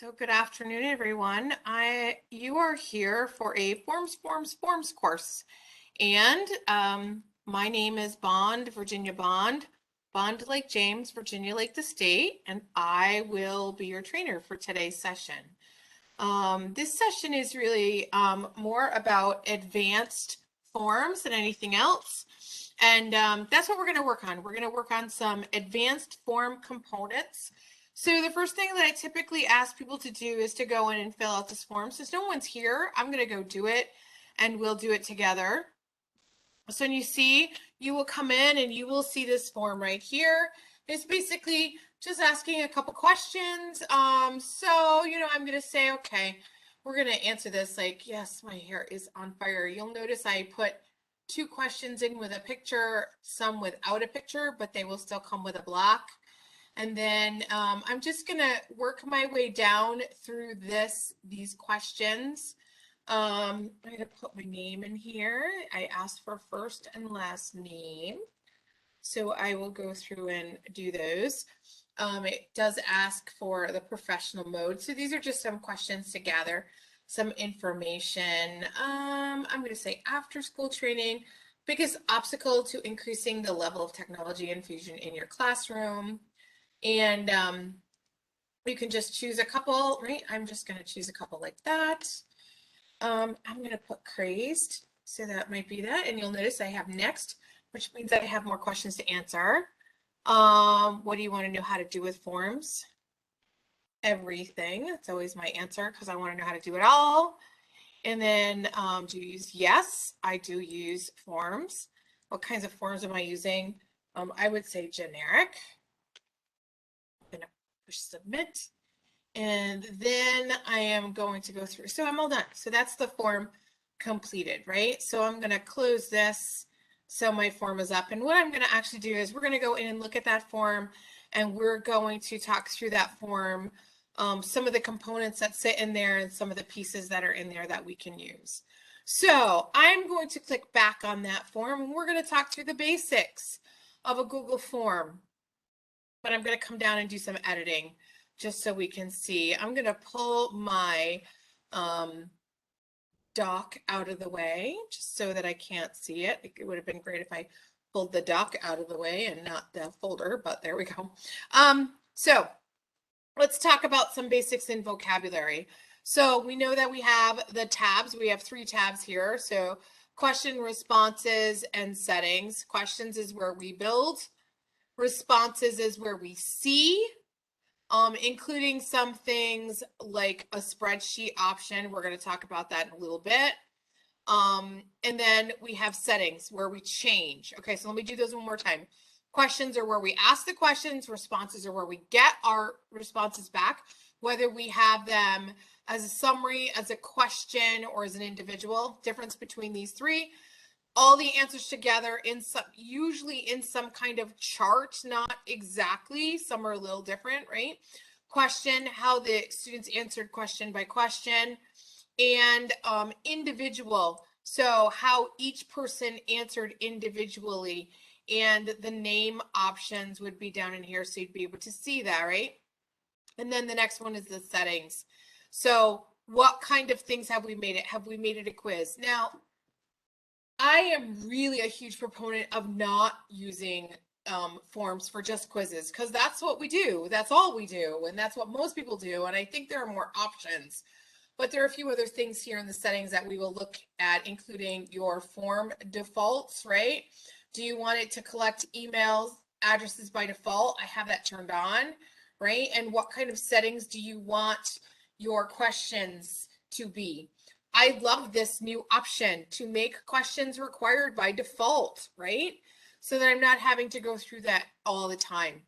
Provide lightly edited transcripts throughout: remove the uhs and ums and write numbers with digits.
So good afternoon, everyone. You are here for a forms course. And my name is Bond, Virginia Bond, Bond Lake James, Virginia Lake the state, and I will be your trainer for today's session. This session is really more about advanced forms than anything else. And that's what we're going to work on. We're going to work on some advanced form components. So the first thing that I typically ask people to do is to go in and fill out this form. Since no one's here, I'm going to go do it and we'll do it together. So when you see, you will come in and you will see this form right here. It's basically just asking a couple questions. I'm going to say, okay, we're going to answer this like, yes, my hair is on fire. You'll notice I put 2 questions in with a picture, some without a picture, but they will still come with a block. And then I'm just going to work my way down through these questions. I'm going to put my name in here. I asked for first and last name. So I will go through and do those. It does ask for the professional mode. So these are just some questions to gather some information. I'm going to say after school training, biggest obstacle to increasing the level of technology infusion in your classroom. And you can just choose a couple, right? I'm just going to choose a couple like that. I'm going to put crazed, so that might be that. And you'll notice I have next, which means I have more questions to answer. What do you want to know how to do with forms? Everything. That's always my answer because I want to know how to do it all. And then do you use? Yes, I do use forms. What kinds of forms am I using? I would say generic. I'm going to push submit. And then I am going to go through. So I'm all done. So that's the form completed, right? So I'm going to close this. So my form is up. And what I'm going to actually do is we're going to go in and look at that form, and we're going to talk through that form, some of the components that sit in there and some of the pieces that are in there that we can use. So I'm going to click back on that form, and we're going to talk through the basics of a Google form. But I'm going to come down and do some editing just so we can see. I'm going to pull my doc out of the way just so that I can't see it. It would have been great if I pulled the doc out of the way and not the folder, but there we go. So let's talk about some basics in vocabulary. So we know that we have the tabs. We have 3 tabs here. So question, responses, and settings. Questions is where we build. Responses is where we see, including some things like a spreadsheet option. We're going to talk about that in a little bit. And then we have settings where we change. Okay, so let me do those one more time. Questions are where we ask the questions. Responses are where we get our responses back, whether we have them as a summary, as a question, or as an individual. Difference between these 3. All the answers together usually in some kind of chart, not exactly. Some are a little different, right? Question, how the students answered question by question, and individual. So how each person answered individually, and the name options would be down in here, so you'd be able to see that, right? And then the next one is the settings. So what kind of things have we made it? Have we made it a quiz? Now, I am really a huge proponent of not using forms for just quizzes, because that's what we do. That's all we do. And that's what most people do. And I think there are more options. But there are a few other things here in the settings that we will look at, including your form defaults, right? Do you want it to collect emails, addresses by default? I have that turned on, right? And what kind of settings do you want your questions to be? I love this new option to make questions required by default, right? So that I'm not having to go through that all the time.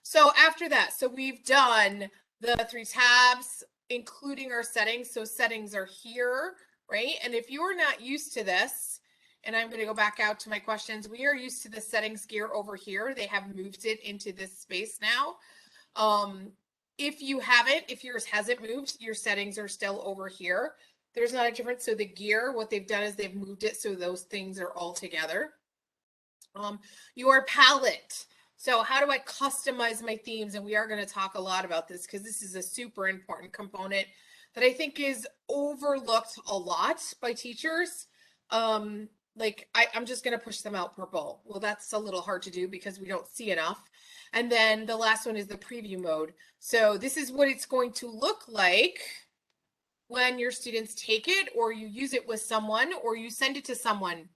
So after that, so we've done the 3 tabs, including our settings. So settings are here, right? And if you're not used to this, and I'm going to go back out to my questions, we are used to the settings gear over here. They have moved it into this space now. If you haven't, if yours hasn't moved, your settings are still over here. There's not a difference. So the gear, what they've done is they've moved it so those things are all together. Your palette. So how do I customize my themes? And we are going to talk a lot about this because this is a super important component that I think is overlooked a lot by teachers. Like I'm just going to push them out purple. Well, that's a little hard to do because we don't see enough. And then the last one is the preview mode. So this is what it's going to look like when your students take it or you use it with someone or you send it to someone.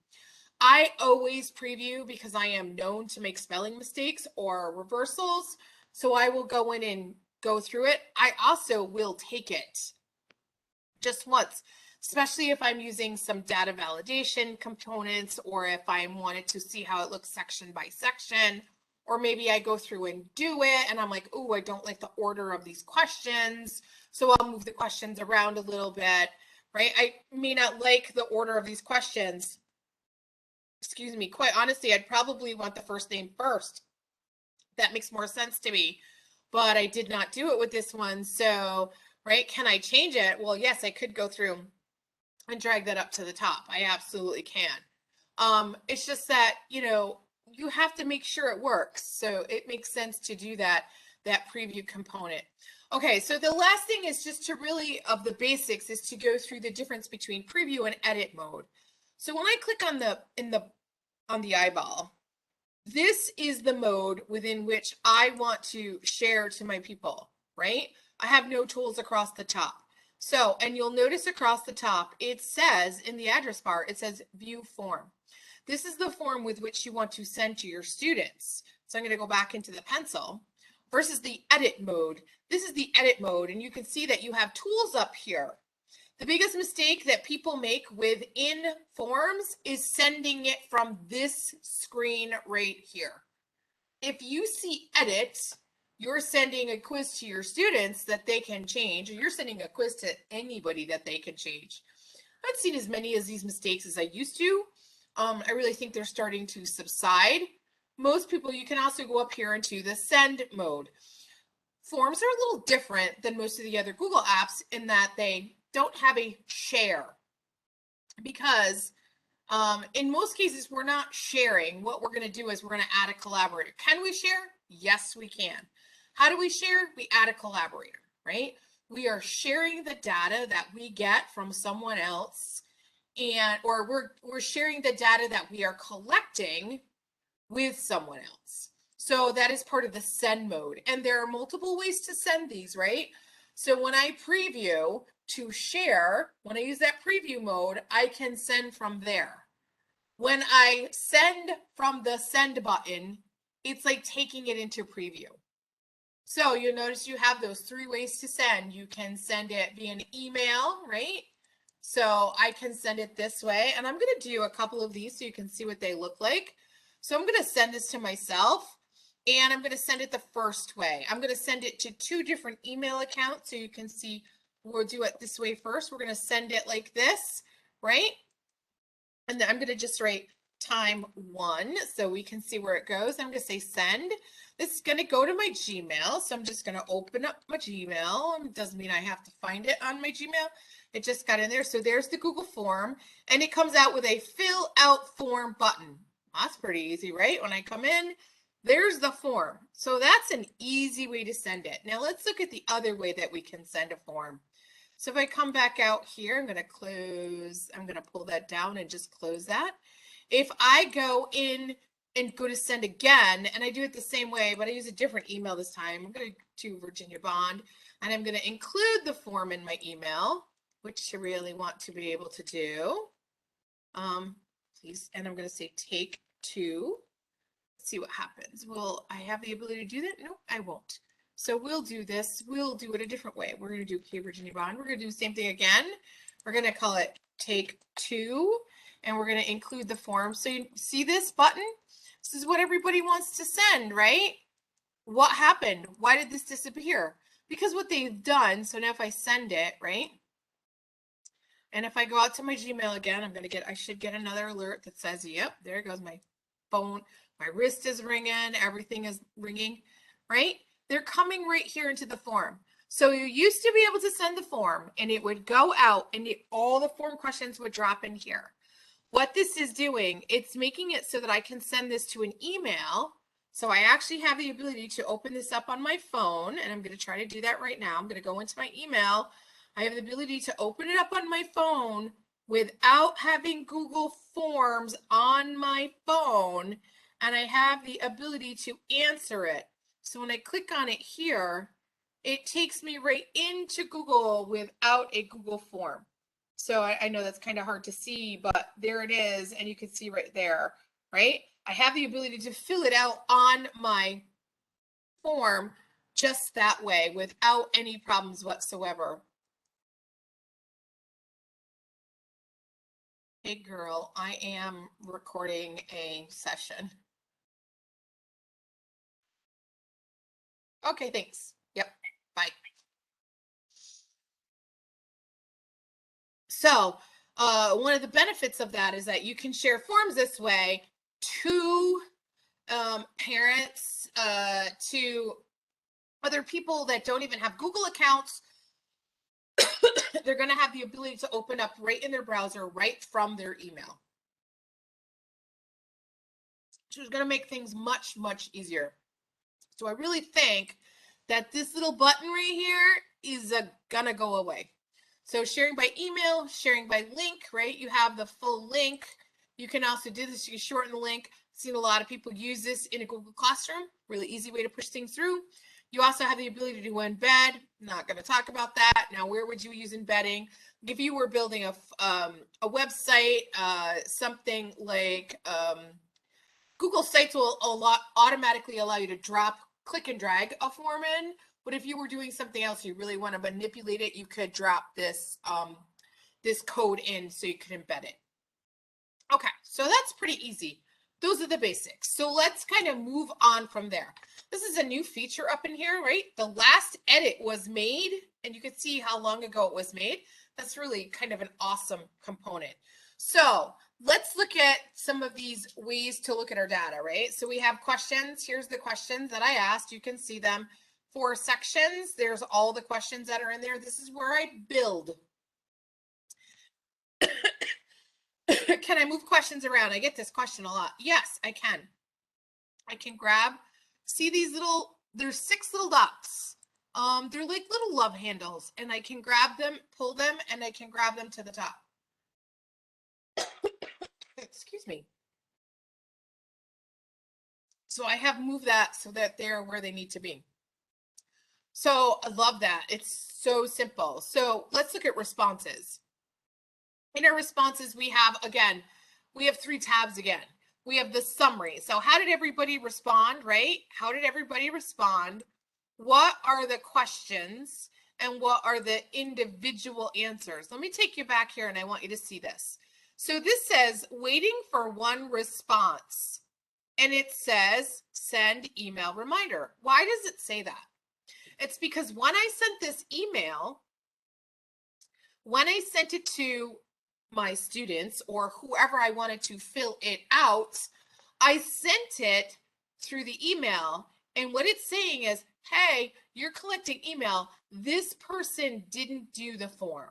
I always preview because I am known to make spelling mistakes or reversals. So I will go in and go through it. I also will take it just once, especially if I'm using some data validation components or if I wanted to see how it looks section by section, or maybe I go through and do it and I'm like, oh, I don't like the order of these questions. So I'll move the questions around a little bit, right? I may not like the order of these questions. Excuse me, quite honestly, I'd probably want the first name first. That makes more sense to me, but I did not do it with this one. So, right, can I change it? Well, yes, I could go through and drag that up to the top. I absolutely can. It's just that, you have to make sure it works. So it makes sense to do that preview component. Okay, so the last thing is just to really, of the basics, is to go through the difference between preview and edit mode. So when I click on the eyeball, this is the mode within which I want to share to my people, right? I have no tools across the top. So, and you'll notice across the top, it says in the address bar, it says view form. This is the form with which you want to send to your students. So I'm going to go back into the pencil versus the edit mode. This is the edit mode, and you can see that you have tools up here. The biggest mistake that people make within forms is sending it from this screen right here. If you see edit, you're sending a quiz to your students that they can change, or you're sending a quiz to anybody that they can change. I haven't seen as many of these mistakes as I used to. I really think they're starting to subside. Most people, you can also go up here into the send mode. Forms are a little different than most of the other Google apps in that they don't have a share, because in most cases we're not sharing. What we're going to do is we're going to add a collaborator. Can we share? Yes, we can. How do we share? We add a collaborator, right? We are sharing the data that we get from someone else, or we're sharing the data that we are collecting with someone else. So that is part of the send mode. And there are multiple ways to send these, right? So when I preview to share, when I use that preview mode, I can send from there. When I send from the send button, it's like taking it into preview. So you'll notice you have those 3 ways to send. You can send it via an email, right? So I can send it this way, and I'm going to do a couple of these so you can see what they look like. So I'm going to send this to myself, and I'm going to send it the first way. I'm going to send it to 2 different email accounts so you can see. We'll do it this way first. We're going to send it like this, right? And then I'm going to just write time 1 so we can see where it goes. I'm going to say send. This is going to go to my Gmail. So I'm just going to open up my Gmail. It doesn't mean I have to find it on my Gmail. It just got in there. So there's the Google form, and it comes out with a fill out form button. That's pretty easy, right? When I come in, there's the form. So that's an easy way to send it. Now let's look at the other way that we can send a form. So if I come back out here, I'm going to pull that down and just close that. If I go in and go to send again, and I do it the same way, but I use a different email this time, I'm going to Virginia Bond, and I'm going to include the form in my email, which I really want to be able to do. Please, and I'm going to say take 2. Let's see what happens. Will I have the ability to do that? No, I won't. So we'll do this. We'll do it a different way. We're going to do K Virginia Bond. We're going to do the same thing again. We're going to call it take 2, and we're going to include the form. So you see this button? This is what everybody wants to send, right? What happened? Why did this disappear? Because what they've done, so now if I send it, right? And if I go out to my Gmail again, I should get another alert that says, yep, there goes my phone. My wrist is ringing, everything is ringing, right? They're coming right here into the form. So you used to be able to send the form and it would go out and all the form questions would drop in here. What this is doing, it's making it so that I can send this to an email So I actually have the ability to open this up on my phone, and I'm going to try to do that right now. I'm going to go into my email. I have the ability to open it up on my phone without having Google Forms on my phone, and I have the ability to answer it. So when I click on it here, it takes me right into Google without a Google form. So I know that's kind of hard to see, but there it is, and you can see right there, right? I have the ability to fill it out on my form just that way without any problems whatsoever. Hey girl, I am recording a session. Okay, thanks. Yep, bye. So one of the benefits of that is that you can share forms this way to parents, to other people that don't even have Google accounts. They're going to have the ability to open up right in their browser, right from their email. So it's going to make things much, much easier. So I really think that this little button right here is going to go away. So sharing by email, sharing by link, right? You have the full link. You can also do this. You can shorten the link. I've seen a lot of people use this in a Google Classroom. Really easy way to push things through. You also have the ability to embed. Not going to talk about that. Now, where would you use embedding? If you were building a website, something like Google Sites will automatically allow you to drop, click and drag a form in. But if you were doing something else, you really want to manipulate it, you could drop this this code in so you could embed it. Okay, so that's pretty easy. Those are the basics. So let's kind of move on from there. This is a new feature up in here, right? The last edit was made, and you can see how long ago it was made. That's really kind of an awesome component. So let's look at some of these ways to look at our data, right? So we have questions. Here's the questions that I asked. You can see them. 4 sections. There's all the questions that are in there. This is where I build. Can I move questions around? I get this question a lot. Yes, I can. I can grab, see these little, there's 6 little dots. They're like little love handles, and I can grab them, pull them, and I can grab them to the top. Excuse me. So I have moved that so that they're where they need to be. So I love that. It's so simple. So let's look at responses. In our responses, we have, again, we have 3 tabs again. We have the summary. So how did everybody respond, right? How did everybody respond? What are the questions? And what are the individual answers? Let me take you back here and I want you to see this. So this says waiting for one response. And it says send email reminder. Why does it say that? It's because when I sent this email, when I sent it to my students or whoever I wanted to fill it out, I sent it through the email. And what it's saying is, hey, you're collecting email. This person didn't do the form.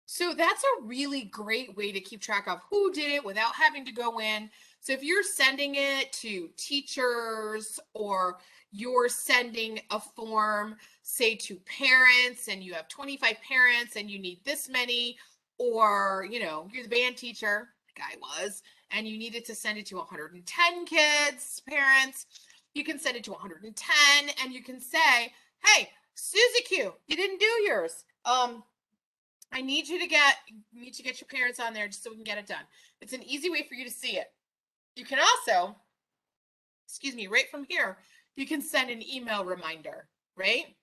So that's a really great way to keep track of who did it without having to go in. So if you're sending it to teachers or you're sending a form, say to parents, and you have 25 parents and you need this many, or, you know, you're the band teacher, like I was, and you needed to send it to 110 kids, parents, you can send it to 110 and you can say, hey, Susie Q, you didn't do yours. I need you to get your parents on there just so we can get it done. It's an easy way for you to see it. You can also, excuse me, right from here, you can send an email reminder, right?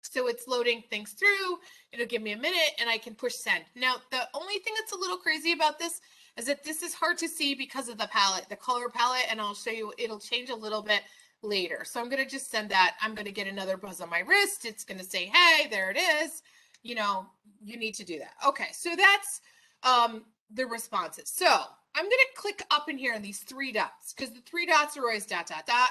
So it's loading things through. It'll give me a minute and I can push send. Now, the only thing that's a little crazy about this is that this is hard to see because of the palette, the color palette, and I'll show you, it'll change a little bit later. So I'm going to just send that. I'm going to get another buzz on my wrist. It's going to say, hey, there it is. You know, you need to do that. Okay, so that's the responses. So I'm going to click up in here on these 3 dots because the 3 dots are always ...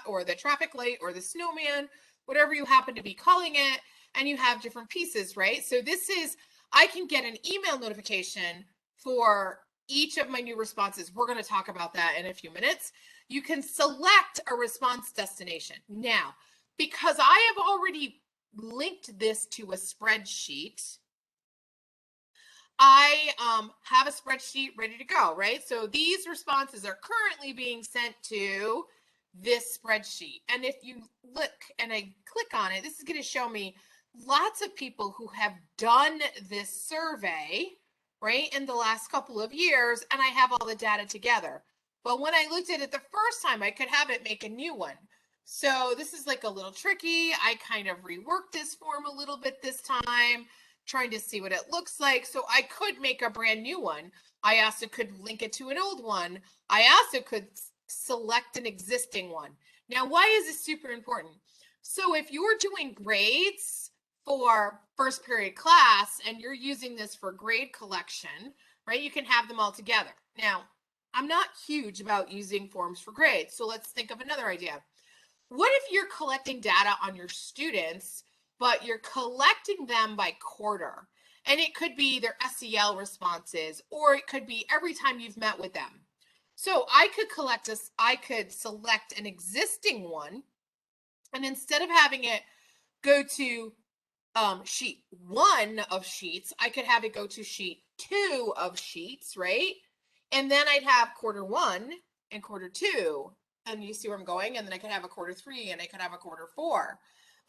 or the traffic light or the snowman, whatever you happen to be calling it, and you have different pieces, right? So this is, I can get an email notification for each of my new responses. We're going to talk about that in a few minutes. you can select a response destination. Now, because I have already linked this to a spreadsheet, I have a spreadsheet ready to go, right? So these responses are currently being sent to this spreadsheet. And if you look and I click on it, this is going to show me lots of people who have done this survey, right, in the last couple of years, and I have all the data together. But when I looked at it the first time, I could have it make a new one. So this is like a little tricky. I kind of reworked this form a little bit this time, trying to see what it looks like. So I could make a brand new one. I also could link it to an old one. I also could select an existing one. Now, why is this super important? So if you're doing grades for first period class and you're using this for grade collection, right, you can have them all together. Now, I'm not huge about using forms for grades. So let's think of another idea. What if you're collecting data on your students, but you're collecting them by quarter? And it could be their SEL responses, or it could be every time you've met with them. So I could I could select an existing one, and instead of having it go to sheet 1 of sheets, I could have it go to sheet 2 of sheets, right? And then I'd have quarter 1 and quarter 2. And you see where I'm going? And then I could have a quarter 3 and I could have a quarter 4.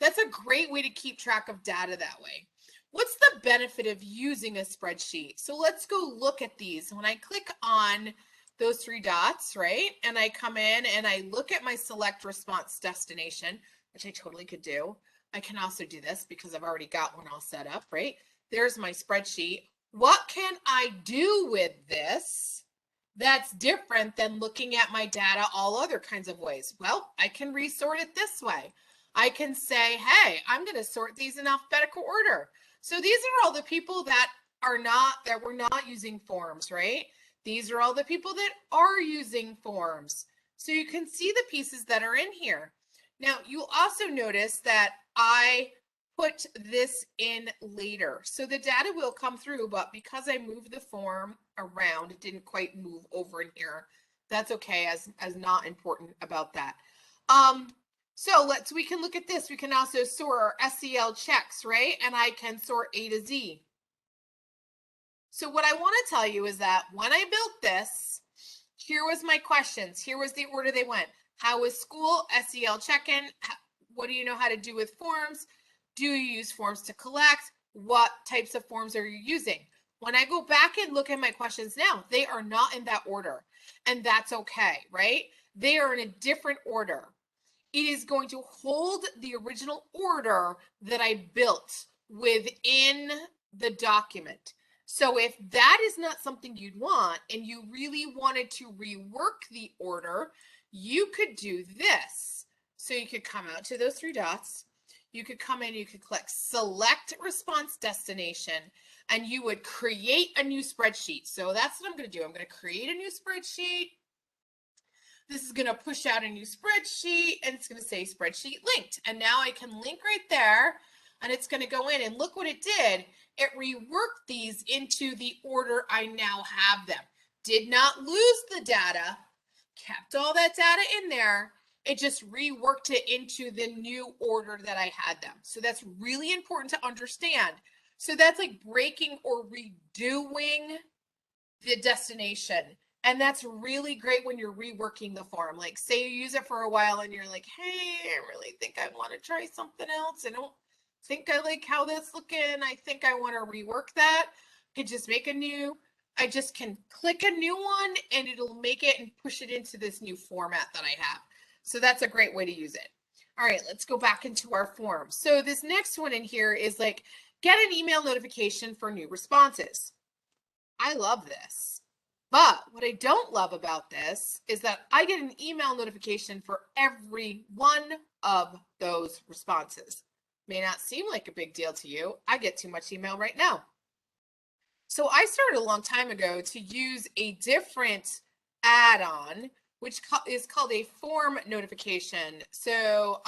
That's a great way to keep track of data that way. What's the benefit of using a spreadsheet? So let's go look at these. When I click on those 3 dots, right, and I come in and I look at my select response destination, which I totally could do. I can also do this because I've already got one all set up, right? There's my spreadsheet. What can I do with this that's different than looking at my data all other kinds of ways? Well, I can resort it this way. I can say, hey, I'm going to sort these in alphabetical order. So these are all the people that were not using forms, right? These are all the people that are using forms. So you can see the pieces that are in here. Now, you'll also notice that I put this in later. So the data will come through, but because I moved the form around, it didn't quite move over in here. That's okay, as not important about that. So we can look at this. We can also sort our SEL checks, right? And I can sort A to Z. So what I want to tell you is that when I built this, here was my questions. Here was the order they went. How was school? SEL check-in. What do you know how to do with forms? Do you use forms to collect? What types of forms are you using? When I go back and look at my questions now, they are not in that order. And that's okay, right? They are in a different order. It is going to hold the original order that I built within the document. So if that is not something you'd want and you really wanted to rework the order, you could do this. So you could come out to those 3 dots. You could come in, you could click select response destination, and you would create a new spreadsheet. So that's what I'm going to do. I'm going to create a new spreadsheet. This is going to push out a new spreadsheet, and it's going to say spreadsheet linked. And now I can link right there, and it's going to go in, and look what it did. It reworked these into the order I now have them. Did not lose the data, kept all that data in there. It just reworked it into the new order that I had them. So that's really important to understand. So that's like breaking or redoing the destination. And that's really great when you're reworking the form. Like say you use it for a while and you're like, hey, I really think I want to try something else. I don't think I like how that's looking. I think I want to rework that. I could just make a new, I just can click a new one and it'll make it and push it into this new format that I have. So that's a great way to use it. All right, let's go back into our form. So this next one in here is like, get an email notification for new responses. I love this. But what I don't love about this is that I get an email notification for every one of those responses. May not seem like a big deal to you. I get too much email right now. So I started a long time ago to use a different add-on, which is called a form notification. So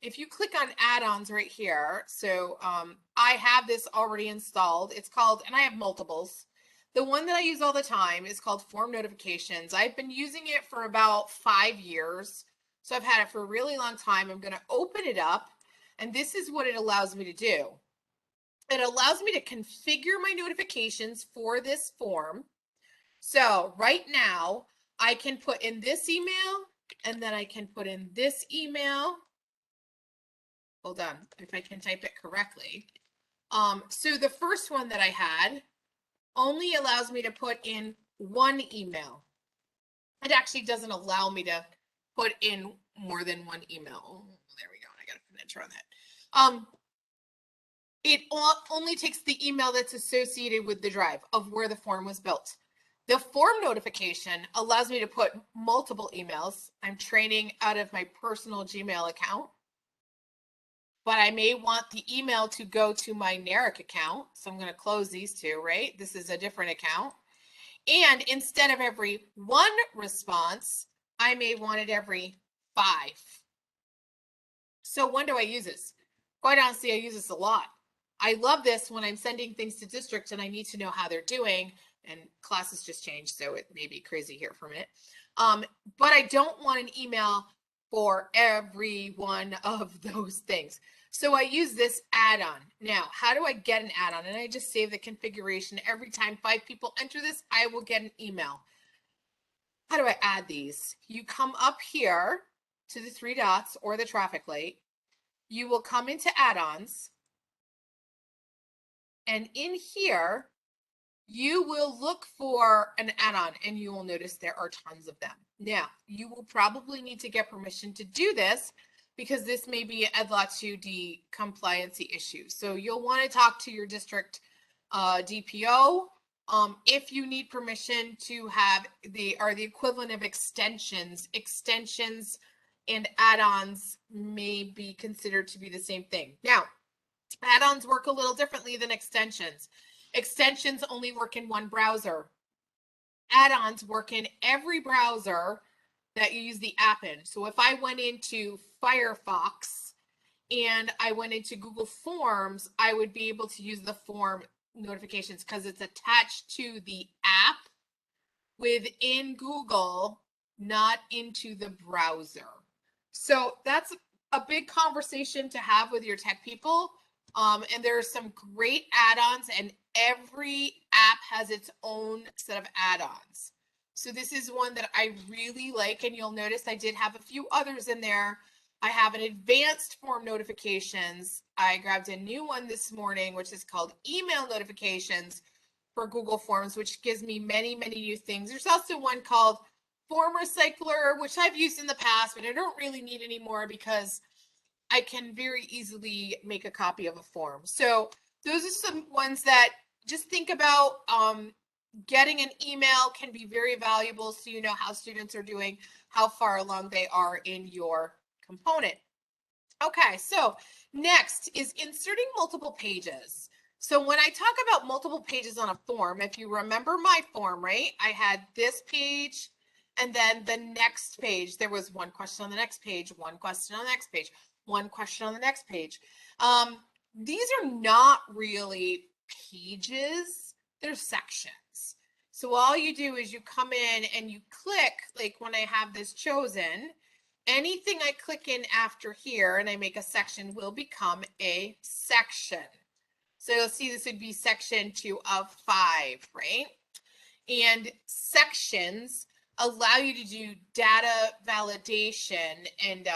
if you click on add-ons right here, so I have this already installed. It's called, and I have multiples. The one that I use all the time is called Form Notifications. I've been using it for about 5 years. So I've had it for a really long time. I'm going to open it up, and this is what it allows me to do. It allows me to configure my notifications for this form. So right now, I can put in this email, and then I can put in this email. Hold on, if I can type it correctly. So the first one that I had only allows me to put in one email. It actually doesn't allow me to put in more than one email. Oh, there we go. I got to put an enter on that. It only takes the email that's associated with the drive of where the form was built. The form notification allows me to put multiple emails. I'm training out of my personal Gmail account, but I may want the email to go to my NARIC account. So I'm going to close these two, right? This is a different account. And instead of every one response, I may want it every 5. So when do I use this? Quite honestly, I use this a lot. I love this when I'm sending things to districts and I need to know how they're doing, and classes just changed, so it may be crazy here for a minute. But I don't want an email for every one of those things. So I use this add-on. Now, how do I get an add-on? And I just save the configuration. Every time 5 people enter this, I will get an email. How do I add these? You come up here to the 3 dots or the traffic light. You will come into add-ons. And in here, you will look for an add-on, and you will notice there are tons of them. Now, you will probably need to get permission to do this because this may be an EDLA 2D compliancy issue. So you'll want to talk to your district DPO if you need permission to have the equivalent of extensions. Extensions and add-ons may be considered to be the same thing. Now, add-ons work a little differently than extensions. Extensions only work in one browser. Add-ons work in every browser that you use the app in. So if I went into Firefox and I went into Google Forms, I would be able to use the form notifications because it's attached to the app within Google, not into the browser. So that's a big conversation to have with your tech people. And there are some great add-ons, and every app has its own set of add-ons. So this is one that I really like, and you'll notice I did have a few others in there. I have an advanced form notifications. I grabbed a new one this morning, which is called email notifications for Google Forms, which gives me many, many new things. There's also one called Form Recycler, which I've used in the past, but I don't really need anymore because I can very easily make a copy of a form. So those are some ones that just think about. Getting an email can be very valuable, so you know how students are doing, how far along they are in your component. Okay, so next is inserting multiple pages. So when I talk about multiple pages on a form, if you remember my form, right, I had this page and then the next page. There was one question on the next page, one question on the next page, one question on the next page. These are not really pages, they're sections. So all you do is you come in and you click, like when I have this chosen, anything I click in after here and I make a section will become a section. So you'll see this would be section 2 of 5, right? And sections allow you to do data validation and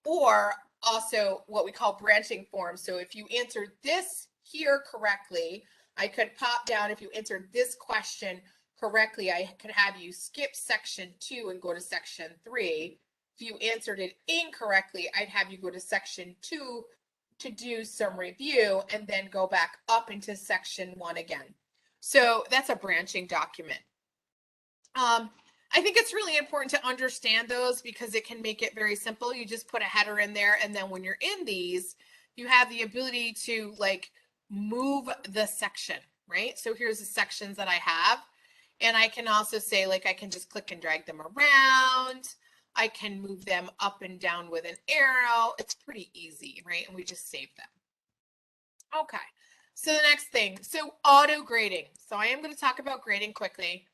or also what we call branching forms. So if you answered this here correctly, I could pop down. If you answered this question correctly, I could have you skip section 2 and go to section 3. If you answered it incorrectly, I'd have you go to section 2 to do some review and then go back up into section 1 again. So that's a branching document. I think it's really important to understand those because it can make it very simple. You just put a header in there, and then when you're in these, you have the ability to like move the section, right? So here's the sections that I have, and I can also say like I can just click and drag them around. I can move them up and down with an arrow. It's pretty easy, right? And we just save them. Okay. So the next thing, so auto grading. So I am going to talk about grading quickly.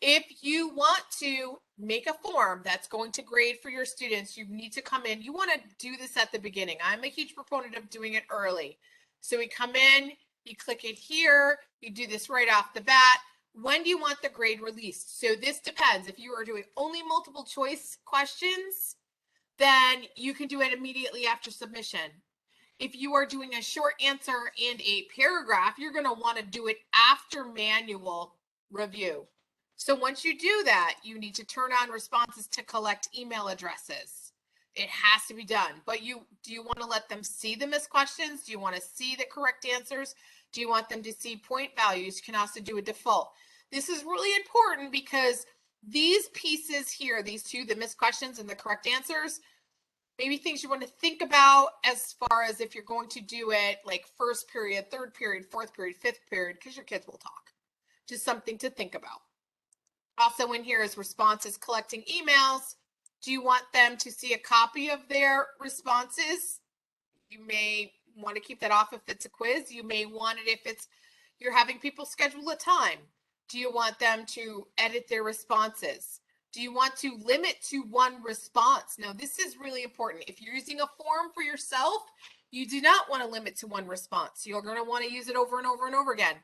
If you want to make a form that's going to grade for your students, you need to come in. You want to do this at the beginning. I'm a huge proponent of doing it early. So we come in, you click it here, you do this right off the bat. When do you want the grade released? So this depends. If you are doing only multiple choice questions, then you can do it immediately after submission. If you are doing a short answer and a paragraph, you're going to want to do it after manual review. So once you do that, you need to turn on responses to collect email addresses. It has to be done. But do you want to let them see the missed questions? Do you want to see the correct answers? Do you want them to see point values? You can also do a default. This is really important because these pieces here, these two, the missed questions and the correct answers, maybe things you want to think about as far as if you're going to do it like first period, third period, fourth period, fifth period, because your kids will talk. Just something to think about. Also in here is responses collecting emails. Do you want them to see a copy of their responses? You may want to keep that off if it's a quiz. You may want it if you're having people schedule a time. Do you want them to edit their responses? Do you want to limit to one response? Now, this is really important. If you're using a form for yourself, you do not want to limit to one response. You're going to want to use it over and over and over again.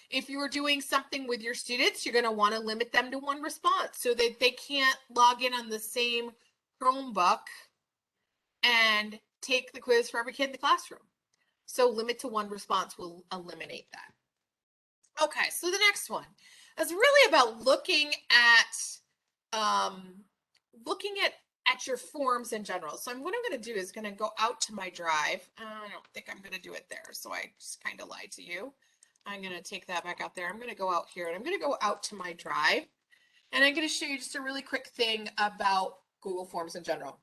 If you are doing something with your students, you're going to want to limit them to one response so that they can't log in on the same Chromebook and take the quiz for every kid in the classroom. So limit to one response will eliminate that. Okay, so the next one is really about looking at your forms in general. So what I'm going to do is going to go out to my drive. I don't think I'm going to do it there, so I just kind of lied to you. I'm going to take that back out there. I'm going to go out here, and I'm going to go out to my drive, and I'm going to show you just a really quick thing about Google Forms in general.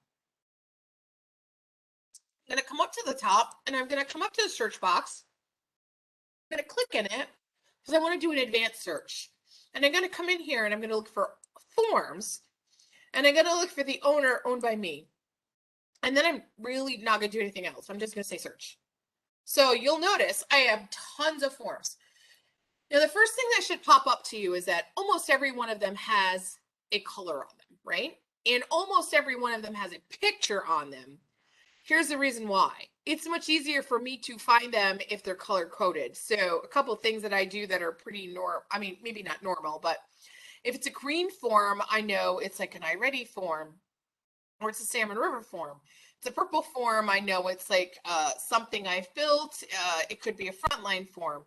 I'm going to come up to the top, and I'm going to come up to the search box. I'm going to click in it because I want to do an advanced search. And I'm going to come in here, and I'm going to look for forms, and I'm going to look for the owner owned by me. And then I'm really not going to do anything else. I'm just going to say search. So you'll notice I have tons of forms. Now, the first thing that should pop up to you is that almost every one of them has a color on them, right? And almost every one of them has a picture on them. Here's the reason why. It's much easier for me to find them if they're color coded. So a couple of things that I do that are pretty normal, I mean, maybe not normal, but if it's a green form, I know it's like an iReady form, or it's a Salmon River form. It's a purple form, I know it's like something I've built. It could be a frontline form.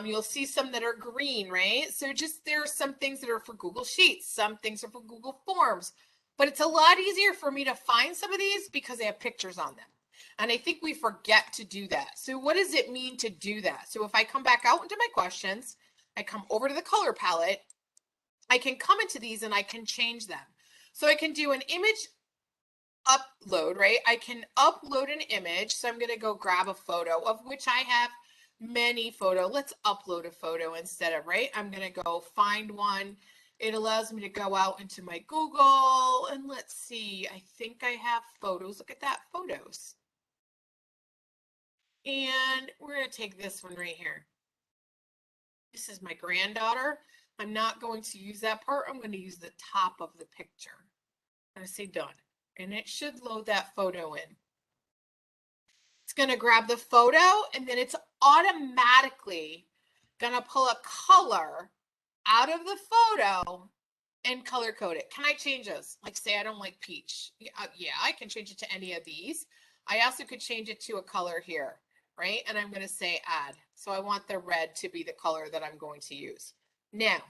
You'll see some that are green, right? So just there are some things that are for Google Sheets, some things are for Google Forms, but it's a lot easier for me to find some of these because they have pictures on them. And I think we forget to do that. So what does it mean to do that? So if I come back out into my questions, I come over to the color palette, I can come into these and I can change them. So I can do an image upload, right? I can upload an image. So I'm going to go grab a photo, of which I have many photo. Let's upload a photo instead of, right? I'm going to go find one. It allows me to go out into my Google and let's see, I think I have photos. Look at that, photos. And we're going to take this one right here. This is my granddaughter. I'm not going to use that part. I'm going to use the top of the picture. I'm going to say done. And it should load that photo in. It's going to grab the photo and then it's automatically going to pull a color out of the photo and color code it. Can I change this? Like say I don't like peach. Yeah, I can change it to any of these. I also could change it to a color here, right? And I'm going to say add. So I want the red to be the color that I'm going to use. Now,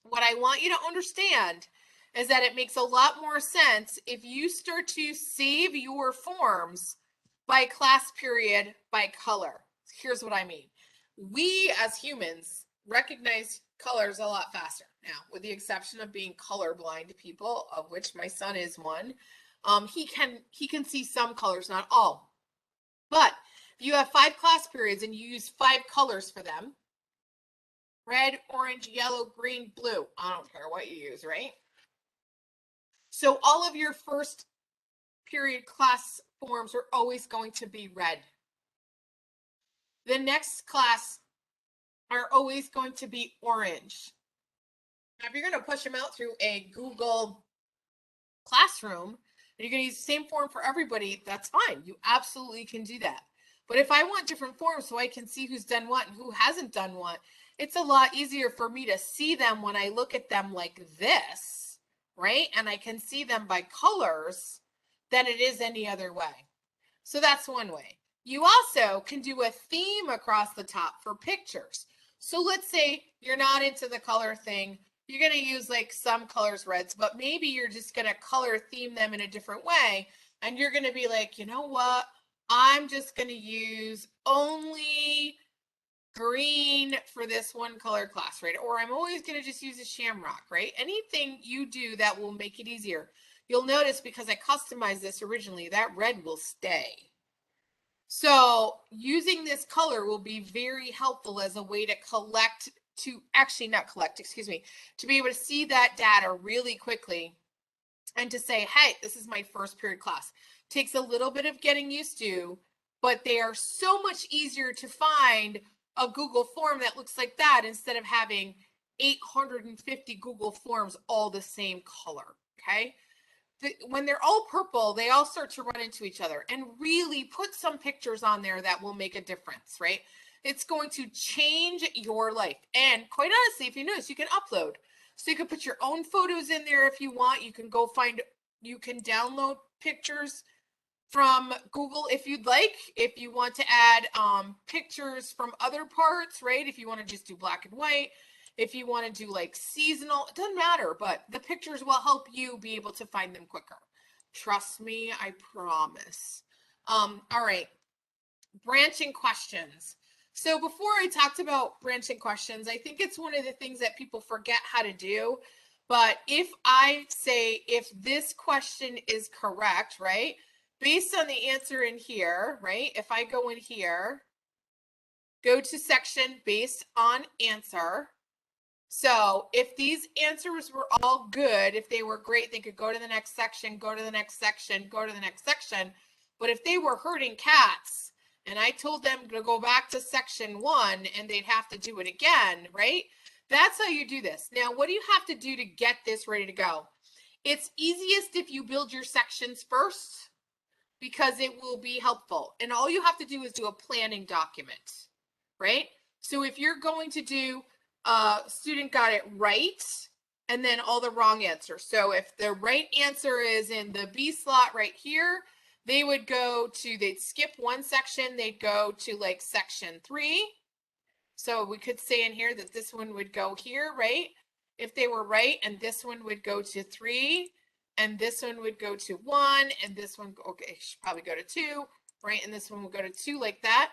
what I want you to understand is that it makes a lot more sense if you start to save your forms by class period by color. Here's what I mean. We as humans recognize colors a lot faster. Now, with the exception of being colorblind people, of which my son is one, he can see some colors, not all. But if you have 5 class periods and you use 5 colors for them, red, orange, yellow, green, blue, I don't care what you use, right? So all of your first period class forms are always going to be red. The next class are always going to be orange. Now, if you're going to push them out through a Google Classroom and you're going to use the same form for everybody, that's fine. You absolutely can do that. But if I want different forms so I can see who's done what and who hasn't done what, it's a lot easier for me to see them when I look at them like this, right? And I can see them by colors than it is any other way. So that's one way. You also can do a theme across the top for pictures. So let's say you're not into the color thing. You're going to use like some colors reds, but maybe you're just going to color theme them in a different way. And you're going to be like, you know what? I'm just going to use only green for this one color class, right? Or I'm always going to just use a shamrock, right? Anything you do that will make it easier. You'll notice because I customized this originally, that red will stay. So using this color will be very helpful as a way to to be able to see that data really quickly and to say, hey, this is my first period class. Takes a little bit of getting used to, but they are so much easier to find a Google form that looks like that instead of having 850 Google forms all the same color, okay? When they're all purple, they all start to run into each other, and really put some pictures on there that will make a difference, right? It's going to change your life. And quite honestly, if you notice, you can upload. So you can put your own photos in there if you want. You can you can download pictures from Google if you'd like. If you want to add pictures from other parts, right? If you want to just do black and white, if you want to do like seasonal, it doesn't matter, but the pictures will help you be able to find them quicker. Trust me, I promise. All right, branching questions. So before I talked about branching questions, I think it's one of the things that people forget how to do. But if I say, if this question is correct, right? Based on the answer in here, right? If I go in here, go to section based on answer. So if these answers were all good, if they were great, they could go to the next section, go to the next section, go to the next section. But if they were herding cats and I told them to go back to section 1 and they'd have to do it again, right? That's how you do this. Now, what do you have to do to get this ready to go? It's easiest if you build your sections first because it will be helpful. And all you have to do is do a planning document, right? So if you're going to do student got it right and then all the wrong answers. So if the right answer is in the B slot right here, they'd skip one section, they'd go to like section 3. So we could say in here that this one would go here, right? If they were right, and this one would go to 3, and this one would go to 1, and this one, okay, should probably go to 2, right? And this one will go to 2 like that.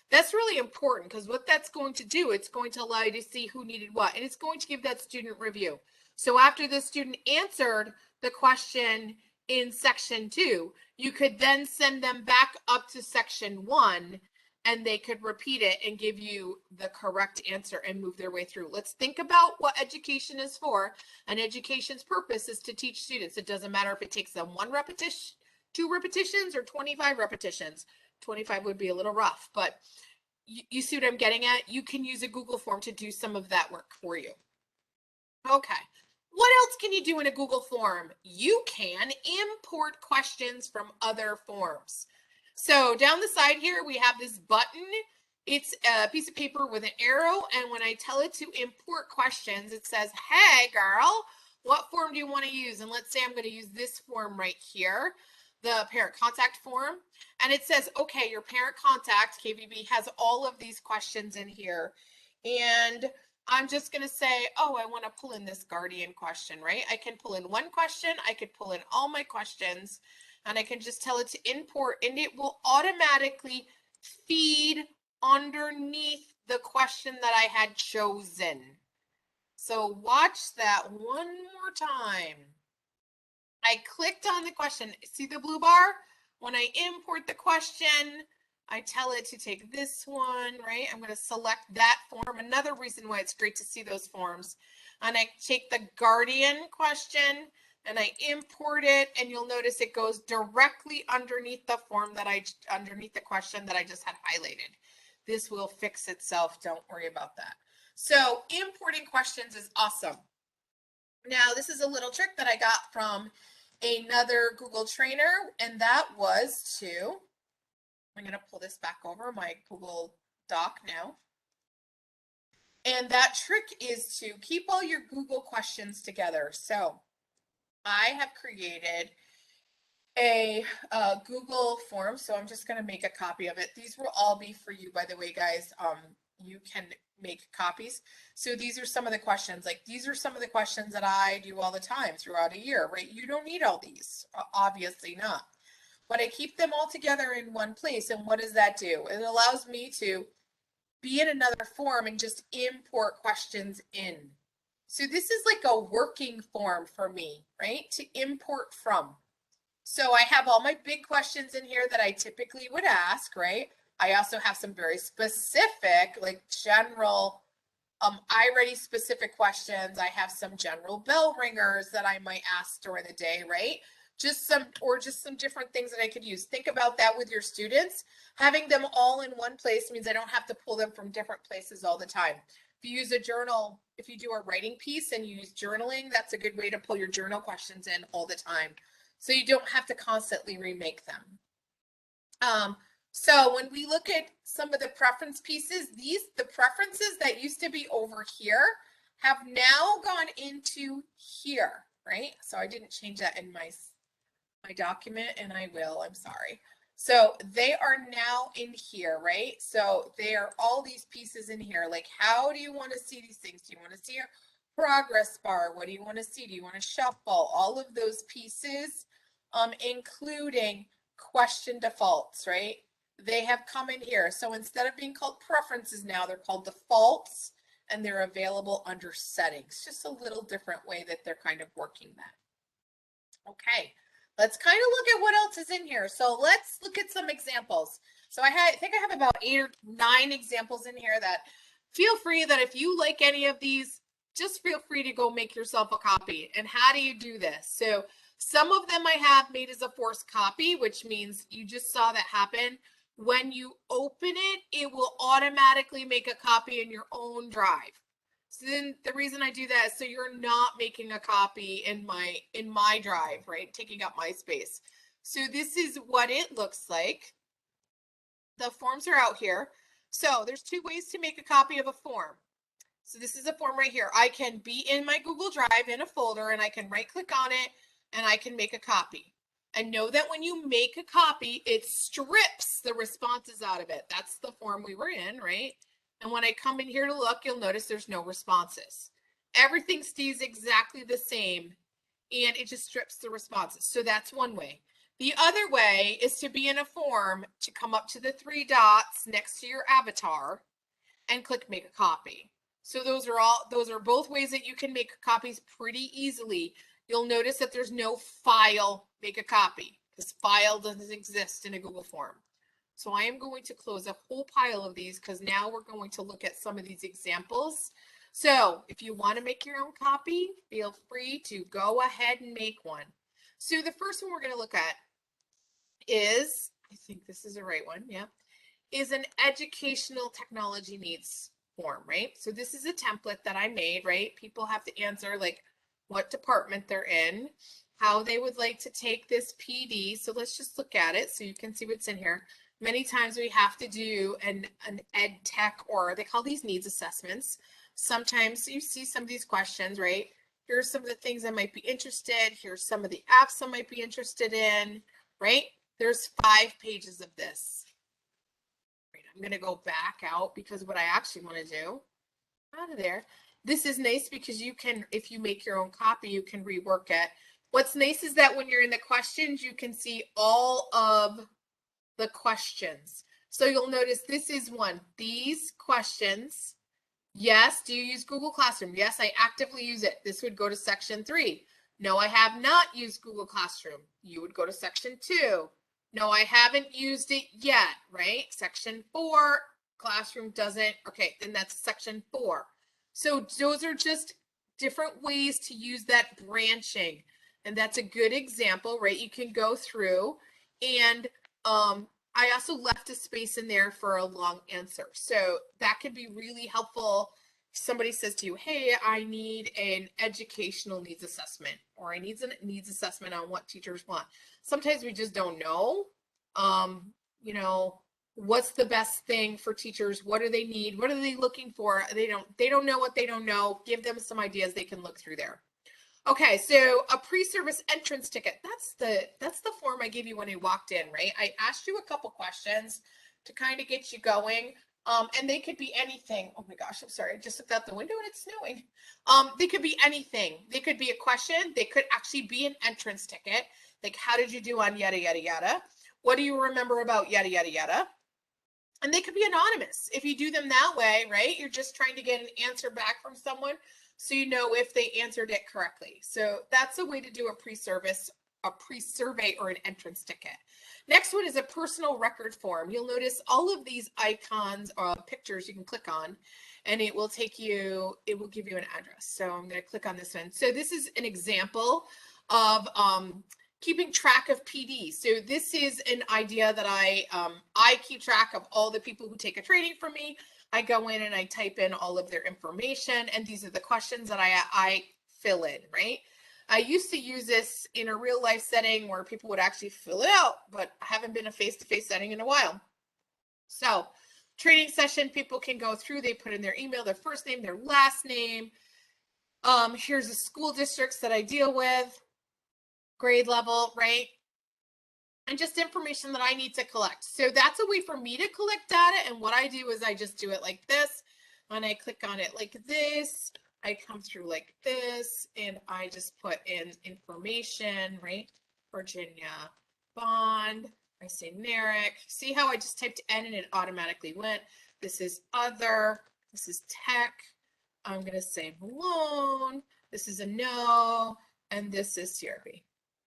That's really important because what that's going to do, it's going to allow you to see who needed what, and it's going to give that student review. So after the student answered the question in section 2, you could then send them back up to section 1 and they could repeat it and give you the correct answer and move their way through. Let's think about what education is for. And education's purpose is to teach students. It doesn't matter if it takes them 1 repetition, 2 repetitions, or 25 repetitions. 25 would be a little rough, but you see what I'm getting at? You can use a Google form to do some of that work for you. Okay. What else can you do in a Google form? You can import questions from other forms. So down the side here, we have this button. It's a piece of paper with an arrow. And when I tell it to import questions, it says, hey, girl, what form do you want to use? And let's say I'm going to use this form right here, the parent contact form. And it says, okay, your parent contact, KVB, has all of these questions in here. And I'm just going to say, oh, I want to pull in this guardian question, right? I can pull in one question. I could pull in all my questions. And I can just tell it to import, and it will automatically feed underneath the question that I had chosen. So watch that one more time. I clicked on the question. See the blue bar? When I import the question, I tell it to take this one, right? I'm going to select that form. Another reason why it's great to see those forms. And I take the guardian question and I import it, and you'll notice it goes directly underneath the form underneath the question that I just had highlighted. This will fix itself. Don't worry about that. So importing questions is awesome. Now, this is a little trick that I got from another Google trainer, and that was to, I'm going to pull this back over my Google Doc now. And that trick is to keep all your Google questions together. So I have created a Google form. So I'm just going to make a copy of it. These will all be for you, by the way, guys. You can make copies. So these are some of the questions. Like these are some of the questions that I do all the time throughout a year, right? You don't need all these, obviously not. But I keep them all together in one place. And what does that do? It allows me to be in another form and just import questions in. So this is like a working form for me, right? To import from. So I have all my big questions in here that I typically would ask, right? I also have some very specific, like general, iReady specific questions. I have some general bell ringers that I might ask during the day, right? Just some different things that I could use. Think about that with your students. Having them all in one place means I don't have to pull them from different places all the time. If you use a journal, if you do a writing piece and you use journaling, that's a good way to pull your journal questions in all the time. So you don't have to constantly remake them. So when we look at some of the preference pieces, the preferences that used to be over here have now gone into here, right? So I didn't change that in my document, and I will, I'm sorry. So they are now in here, right? So they are all these pieces in here. Like, how do you want to see these things? Do you want to see a progress bar? What do you want to see? Do you want to shuffle? All of those pieces, including question defaults, right? They have come in here. So instead of being called preferences now, they're called defaults, and they're available under settings. Just a little different way that they're kind of working that. Okay, let's kind of look at what else is in here. So let's look at some examples. So I think I have about 8 or 9 examples in here that feel free that if you like any of these, just feel free to go make yourself a copy. And how do you do this? So some of them I have made as a forced copy, which means you just saw that happen. When you open it, it will automatically make a copy in your own drive. So then the reason I do that is so you're not making a copy in my drive, right? Taking up my space. So this is what it looks like. The forms are out here. So there's 2 ways to make a copy of a form. So this is a form right here. I can be in my Google Drive in a folder, and I can right click on it and I can make a copy. And know that when you make a copy, it strips the responses out of it. That's the form we were in, right? And when I come in here to look, you'll notice there's no responses. Everything stays exactly the same, and it just strips the responses. So that's one way. The other way is to be in a form, to come up to the 3 dots next to your avatar and click make a copy. So those are both ways that you can make copies pretty easily. You'll notice that there's no file, make a copy, because file doesn't exist in a Google form. So I am going to close a whole pile of these because now we're going to look at some of these examples. So if you want to make your own copy, feel free to go ahead and make one. So the first one we're going to look at is, I think this is the right one, yeah, is an educational technology needs form, right? So this is a template that I made, right? People have to answer like what department they're in, how they would like to take this PD. So let's just look at it so you can see what's in here. Many times we have to do an ed tech, or they call these needs assessments. Sometimes you see some of these questions, right? Here's some of the things I might be interested. Here's some of the apps I might be interested in, right? There's 5 pages of this. I'm going to go back out because what I actually want to do, out of there. This is nice because you can, if you make your own copy, you can rework it. What's nice is that when you're in the questions, you can see all of the questions. So you'll notice this is one. These questions, yes, do you use Google Classroom? Yes, I actively use it. This would go to section 3. No, I have not used Google Classroom. You would go to section 2. No, I haven't used it yet, right? Section 4, Classroom doesn't. Okay, then that's section 4. So those are just different ways to use that branching. And that's a good example, right? You can go through and I also left a space in there for a long answer. So that could be really helpful. Somebody says to you, hey, I need an educational needs assessment, or I need a needs assessment on what teachers want. Sometimes we just don't know. You know, what's the best thing for teachers? What do they need? What are they looking for? They don't know what they don't know. Give them some ideas they can look through there. Okay, so a pre-service entrance ticket. That's the form I gave you when you walked in, right? I asked you a couple questions to kind of get you going. And they could be anything. Oh my gosh, I'm sorry. I just looked out the window and it's snowing. They could be anything. They could be a question. They could actually be an entrance ticket. Like, how did you do on yada, yada, yada? What do you remember about yada, yada, yada? And they could be anonymous. If you do them that way, right? You're just trying to get an answer back from someone so you know if they answered it correctly. So that's a way to do a pre-service, a pre-survey, or an entrance ticket. Next one is a personal record form. You'll notice all of these icons or pictures you can click on, and it will take you, it will give you an address. So I'm going to click on this one. So this is an example of keeping track of PD. So this is an idea that I keep track of all the people who take a training from me. I go in and I type in all of their information, and these are the questions that I fill in, right? I used to use this in a real life setting where people would actually fill it out, but I haven't been a face-to-face setting in a while. So training session, people can go through, they put in their email, their first name, their last name. Here's the school districts that I deal with, grade level, right? And just information that I need to collect. So that's a way for me to collect data. And what I do is I just do it like this. When I click on it like this, I come through like this, and I just put in information, right? Virginia Bond. I say NARIC. See how I just typed N and it automatically went. This is other. This is tech. I'm going to say Malone. This is a no. And this is CRB.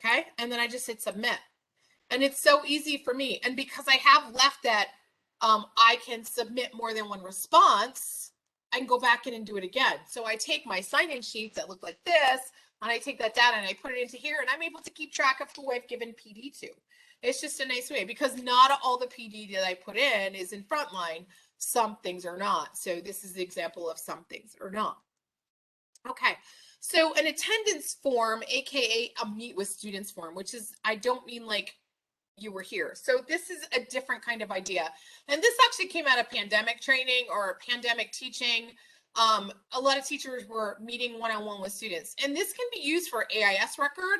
Okay. And then I just hit submit. And it's so easy for me. And because I have left that I can submit more than one response, I can go back in and do it again. So I take my sign-in sheets that look like this, and I take that data and I put it into here, and I'm able to keep track of who I've given PD to. It's just a nice way, because not all the PD that I put in is in frontline. Some things are not. So this is the example of some things are not. Okay. So an attendance form, AKA a meet with students form, which is, I don't mean like you were here. So this is a different kind of idea. And this actually came out of pandemic training or pandemic teaching. A lot of teachers were meeting one-on-one with students, and this can be used for AIS record.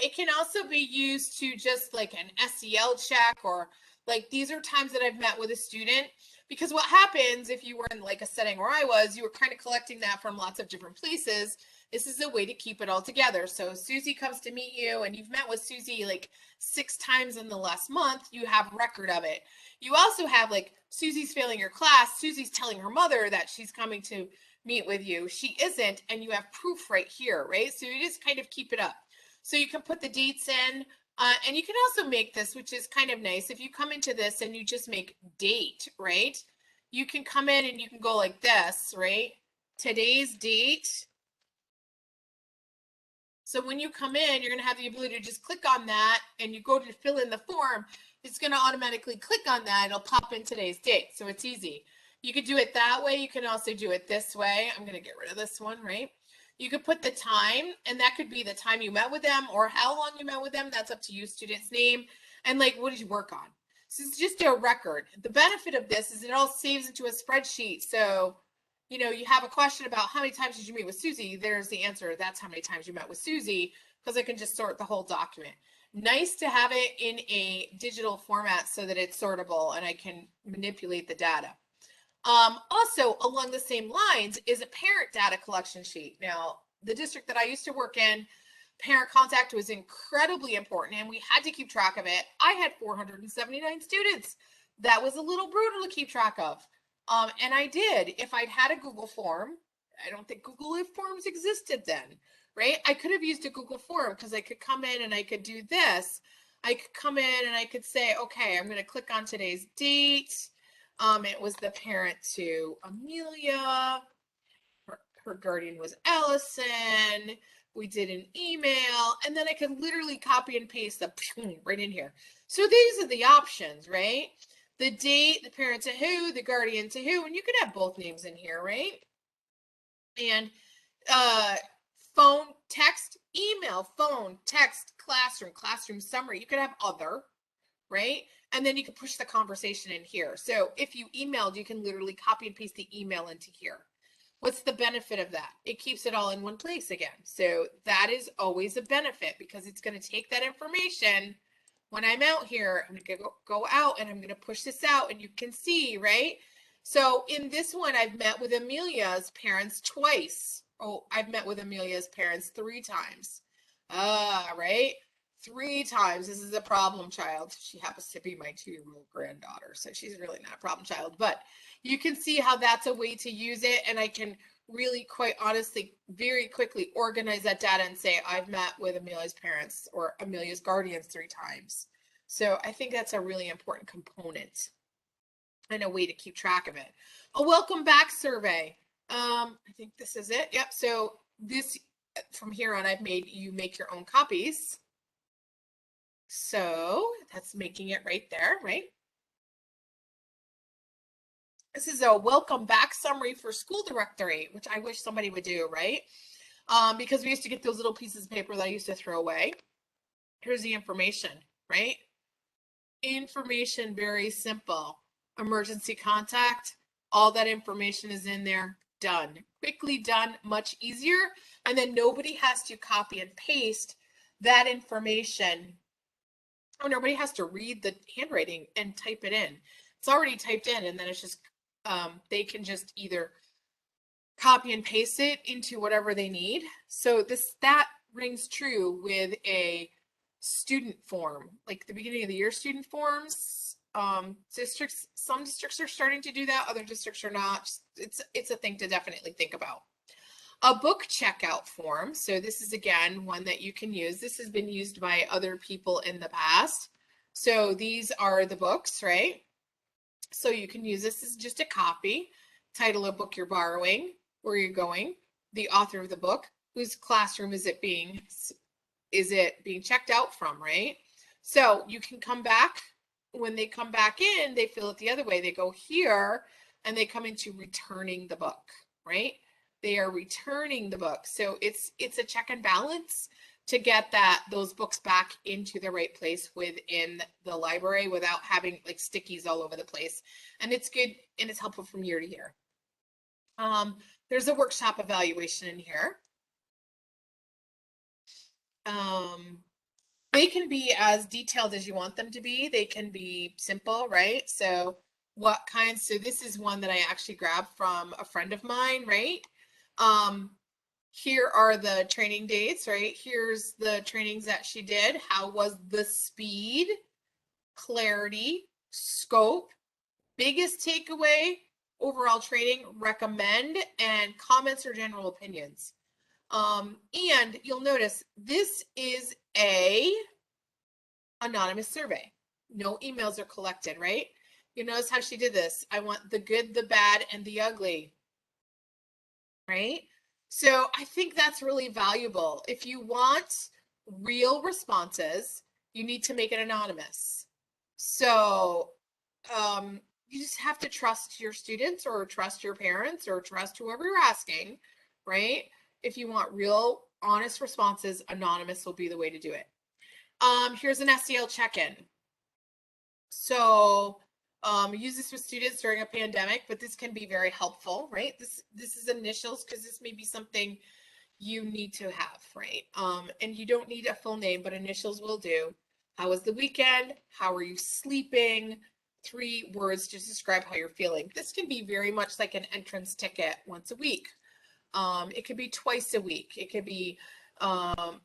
It can also be used to just like an SEL check, or like these are times that I've met with a student, because what happens if you were in like a setting where I was, you were kind of collecting that from lots of different places. This is a way to keep it all together. So Susie comes to meet you, and you've met with Susie like 6 times in the last month, you have record of it. You also have like Susie's failing your class, Susie's telling her mother that she's coming to meet with you, she isn't, and you have proof right here, right? So you just kind of keep it up. So you can put the dates in, and you can also make this, which is kind of nice. If you come into this and you just make date, right? You can come in and you can go like this, right? Today's date. So when you come in, you're going to have the ability to just click on that, and you go to fill in the form. It's going to automatically click on that. It'll pop in today's date. So it's easy. You could do it that way. You can also do it this way. I'm going to get rid of this one, right? You could put the time, and that could be the time you met with them or how long you met with them. That's up to you, student's name. And like, what did you work on? So it's just a record. The benefit of this is it all saves into a spreadsheet. So, you know, you have a question about how many times did you meet with Susie? There's the answer. That's how many times you met with Susie, because I can just sort the whole document. Nice to have it in a digital format so that it's sortable and I can manipulate the data. Also, along the same lines is a parent data collection sheet. Now, the district that I used to work in, parent contact was incredibly important, and we had to keep track of it. I had 479 students. That was a little brutal to keep track of. And I did. If I'd had a Google form, I don't think Google Forms existed then, right? I could have used a Google form because I could come in and I could do this. I could come in and I could say, okay, I'm going to click on today's date. It was the parent to Amelia. Her guardian was Allison. we did an email, and then I could literally copy and paste the right in here. So these are the options, right? The date, the parent to who, the guardian to who, and you could have both names in here, right? And phone, text, email, phone, text, classroom, classroom summary. You could have other, right? And then you can push the conversation in here. So if you emailed, you can literally copy and paste the email into here. What's the benefit of that? It keeps it all in one place again. So that is always a benefit because it's going to take that information. When I'm out here, I'm going to go out and I'm going to push this out and you can see, right? So in this one, I've met with Amelia's parents twice. Oh, I've met with Amelia's parents 3 times. Right? 3 times. This is a problem child. She happens to be my 2-year-old granddaughter, so she's really not a problem child. But you can see how that's a way to use it, and I can really, quite honestly, very quickly organize that data and say, I've met with Amelia's parents or Amelia's guardians 3 times. So I think that's a really important component and a way to keep track of it. A welcome back survey. I think this is it. Yep. So this, from here on, I've made you make your own copies. So that's making it right there, right? This is a welcome back summary for school directory, which I wish somebody would do, right? Because we used to get those little pieces of paper that I used to throw away. Here's the information, right? Information, very simple. Emergency contact, all that information is in there, done. Quickly done, much easier. And then nobody has to copy and paste that information. Oh, nobody has to read the handwriting and type it in. It's already typed in, and then it's just, they can just either copy and paste it into whatever they need. So that rings true with a student form, like the beginning of the year student forms. Some districts are starting to do that, other districts are not. It's a thing to definitely think about. A book checkout form. So this is, again, one that you can use. This has been used by other people in the past. So these are the books, right? So you can use this as just a copy, title of book you're borrowing, where you're going, the author of the book, whose classroom is it being checked out from, right? So you can come back. When they come back in, they fill it the other way. They go here and they come into returning the book, right? They are returning the book. So it's a check and balance to get those books back into the right place within the library without having like stickies all over the place. And it's good and it's helpful from year to year. There's a workshop evaluation in here. They can be as detailed as you want them to be. They can be simple, right? So so this is one that I actually grabbed from a friend of mine, right? Here are the training dates, right? Here's the trainings that she did. How was the speed, clarity, scope, biggest takeaway, overall training, recommend, and comments or general opinions. And you'll notice this is a anonymous survey. No emails are collected, right? You notice how she did this. I want the good, the bad, and the ugly, right? So I think that's really valuable. If you want real responses, you need to make it anonymous. So you just have to trust your students or trust your parents or trust whoever you're asking, right? If you want real, honest responses, anonymous will be the way to do it. Here's an SEL check-in. So use this with students during a pandemic, but this can be very helpful, right? This is initials because this may be something you need to have, right? And you don't need a full name, but initials will do. How was the weekend? How are you sleeping? 3 words to describe how you're feeling. This can be very much like an entrance ticket once a week. It could be twice a week. It could be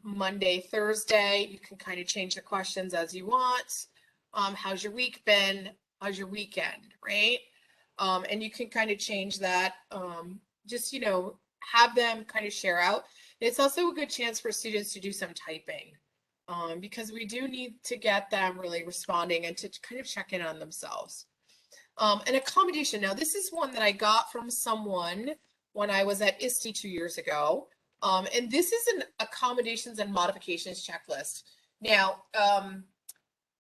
Monday, Thursday. You can kind of change the questions as you want. How's your week been? How's your weekend, right? And you can kind of change that. Just, have them kind of share out. It's also a good chance for students to do some typing because we do need to get them really responding and to kind of check in on themselves. An accommodation. Now, this is one that I got from someone when I was at ISTE 2 years ago. And this is an accommodations and modifications checklist. Now,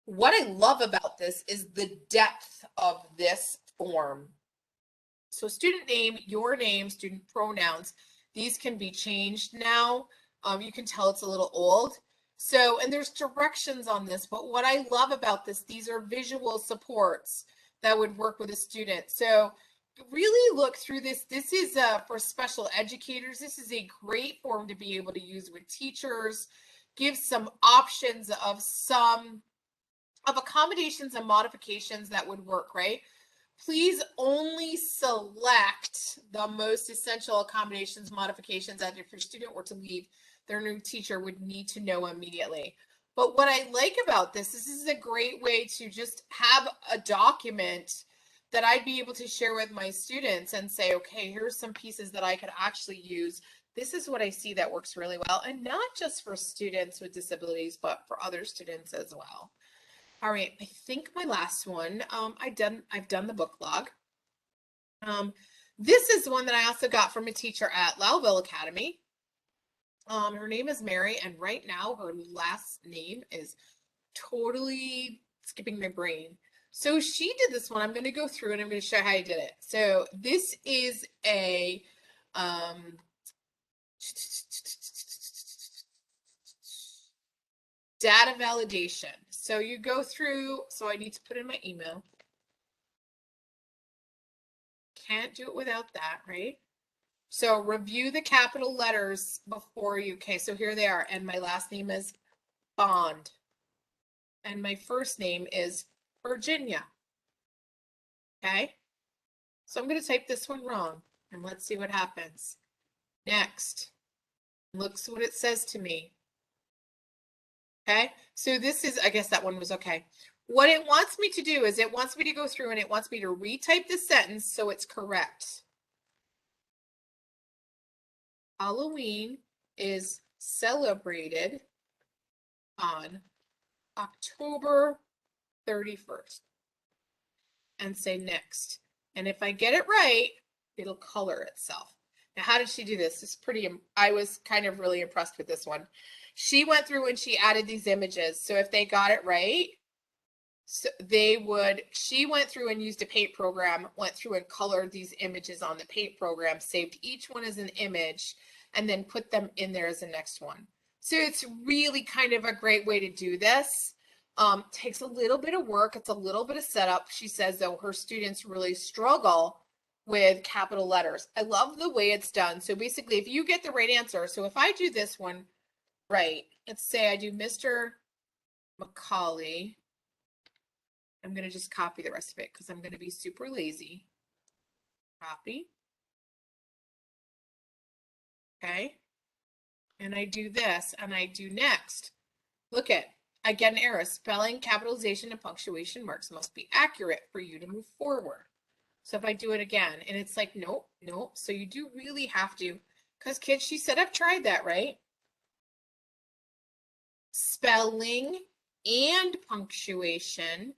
what I love about this is the depth of this form. So student name, your name, student pronouns, these can be changed now. You can tell it's a little old. So, and there's directions on this, but what I love about this, these are visual supports that would work with a student. So really look through this. This is for special educators. This is a great form to be able to use with teachers. Give some options of accommodations and modifications that would work, right? Please only select the most essential accommodations, modifications that if your student were to leave, their new teacher would need to know immediately. But what I like about this is a great way to just have a document that I'd be able to share with my students and say, okay, here's some pieces that I could actually use. This is what I see that works really well, and not just for students with disabilities, but for other students as well. All right, I think my last one, I've done the book log. This is one that I also got from a teacher at Lowville Academy. Her name is Mary, and right now her last name is totally skipping my brain. So she did this one. I'm going to go through and I'm going to show how I did it. So this is a data validation. So you go through, so I need to put in my email. Can't do it without that, right? So review the capital letters before you, okay, so here they are. And my last name is Bond. And my first name is Virginia. Okay, so I'm going to type this one wrong and let's see what happens. Next, looks what it says to me. Okay, so this is, I guess that one was okay. What it wants me to do is it wants me to go through and it wants me to retype the sentence so it's correct. Halloween is celebrated on October 31st. And say next. And if I get it right, it'll color itself. Now, how did she do this? It's pretty, I was kind of really impressed with this one. She went through and she added these images. So if they got it right, so she went through and used a paint program, went through and colored these images on the paint program, saved each one as an image, and then put them in there as the next one. So it's really kind of a great way to do this. Takes a little bit of work. It's a little bit of setup. She says, though, her students really struggle with capital letters. I love the way it's done. So basically, if you get the right answer, so if I do this one right, let's say I do Mr. Macaulay. I'm going to just copy the rest of it because I'm going to be super lazy. Copy. Okay. And I do this and I do next. Look at, I get an error. Spelling, capitalization, and punctuation marks must be accurate for you to move forward. So if I do it again and it's like, nope, nope. So you do really have to, because kids, she said, I've tried that, right? Spelling and punctuation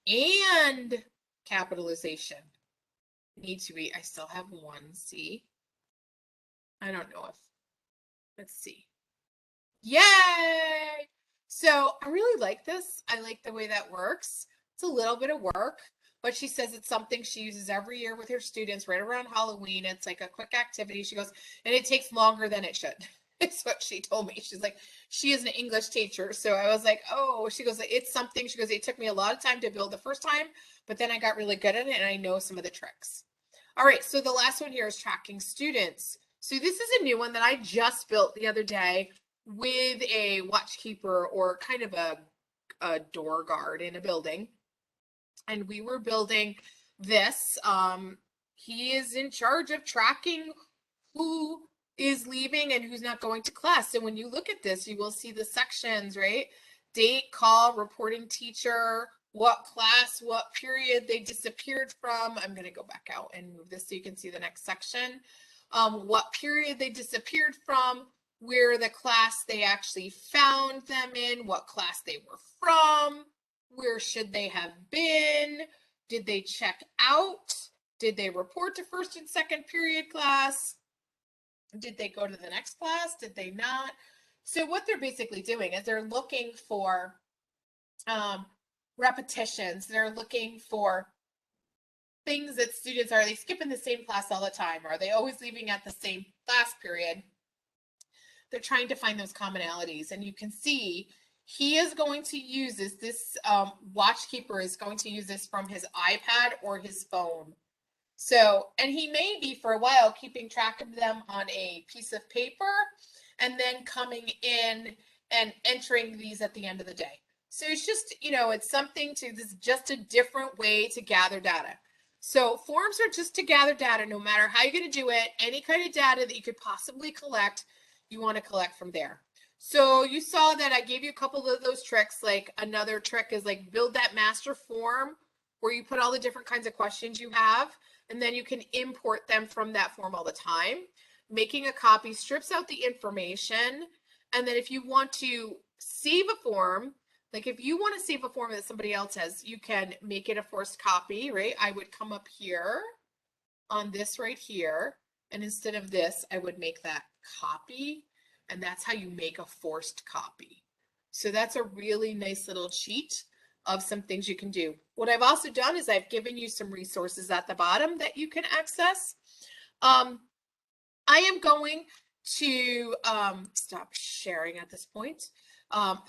and capitalization need to be, I still have one, see? I don't know if, let's see. Yay! So I really like this. I like the way that works. It's a little bit of work, but she says it's something she uses every year with her students right around Halloween. It's like a quick activity. She goes, and it takes longer than it should. It's what she told me. She's like, she is an English teacher. So I was like, oh, she goes, it's something. She goes, it took me a lot of time to build the first time, but then I got really good at it and I know some of the tricks. All right, so the last one here is tracking students. So this is a new one that I just built the other day with a watchkeeper or kind of a door guard in a building. And we were building this. He is in charge of tracking who is leaving and who's not going to class. So when you look at this, you will see the sections, right? Date, call, reporting teacher, what class, what period they disappeared from. I'm going to go back out and move this so you can see the next section. What period they disappeared from, where the class they actually found them in, what class they were from, where should they have been, did they check out, did they report to first and second period class, Did they go to the next class? Did they not? So what they're basically doing is they're looking for repetitions. They're looking for things that students are they skipping the same class all the time? Are they always leaving at the same class period? They're trying to find those commonalities, and you can see he is going to use this watchkeeper is going to use this from his iPad or his phone. So, and he may be for a while keeping track of them on a piece of paper and then coming in and entering these at the end of the day. So it's just, it's something this is just a different way to gather data. So forms are just to gather data, no matter how you're going to do it, any kind of data that you could possibly collect, you want to collect from there. So you saw that I gave you a couple of those tricks. Like another trick is like build that master form where you put all the different kinds of questions you have, and then you can import them from that form all the time. Making a copy strips out the information. And then if you want to save a form, like if you want to save a form that somebody else has, you can make it a forced copy, right? I would come up here on this right here, and instead of this, I would make that copy, and that's how you make a forced copy. So that's a really nice little cheat of some things you can do. What I've also done is I've given you some resources at the bottom that you can access. I am going to stop sharing at this point.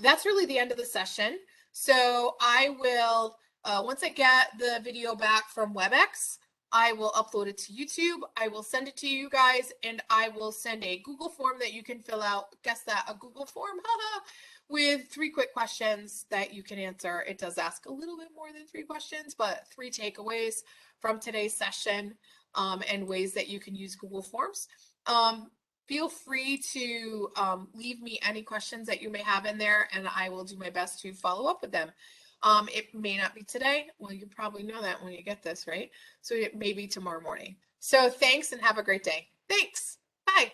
That's really the end of the session. So I will, once I get the video back from WebEx, I will upload it to YouTube. I will send it to you guys, and I will send a Google form that you can fill out. Guess that, a Google form, with 3 quick questions that you can answer. It does ask a little bit more than 3 questions, but 3 takeaways from today's session, and ways that you can use Google Forms. Feel free to leave me any questions that you may have in there, and I will do my best to follow up with them. It may not be today. Well, you probably know that when you get this, right? So it may be tomorrow morning. So thanks and have a great day. Thanks. Bye.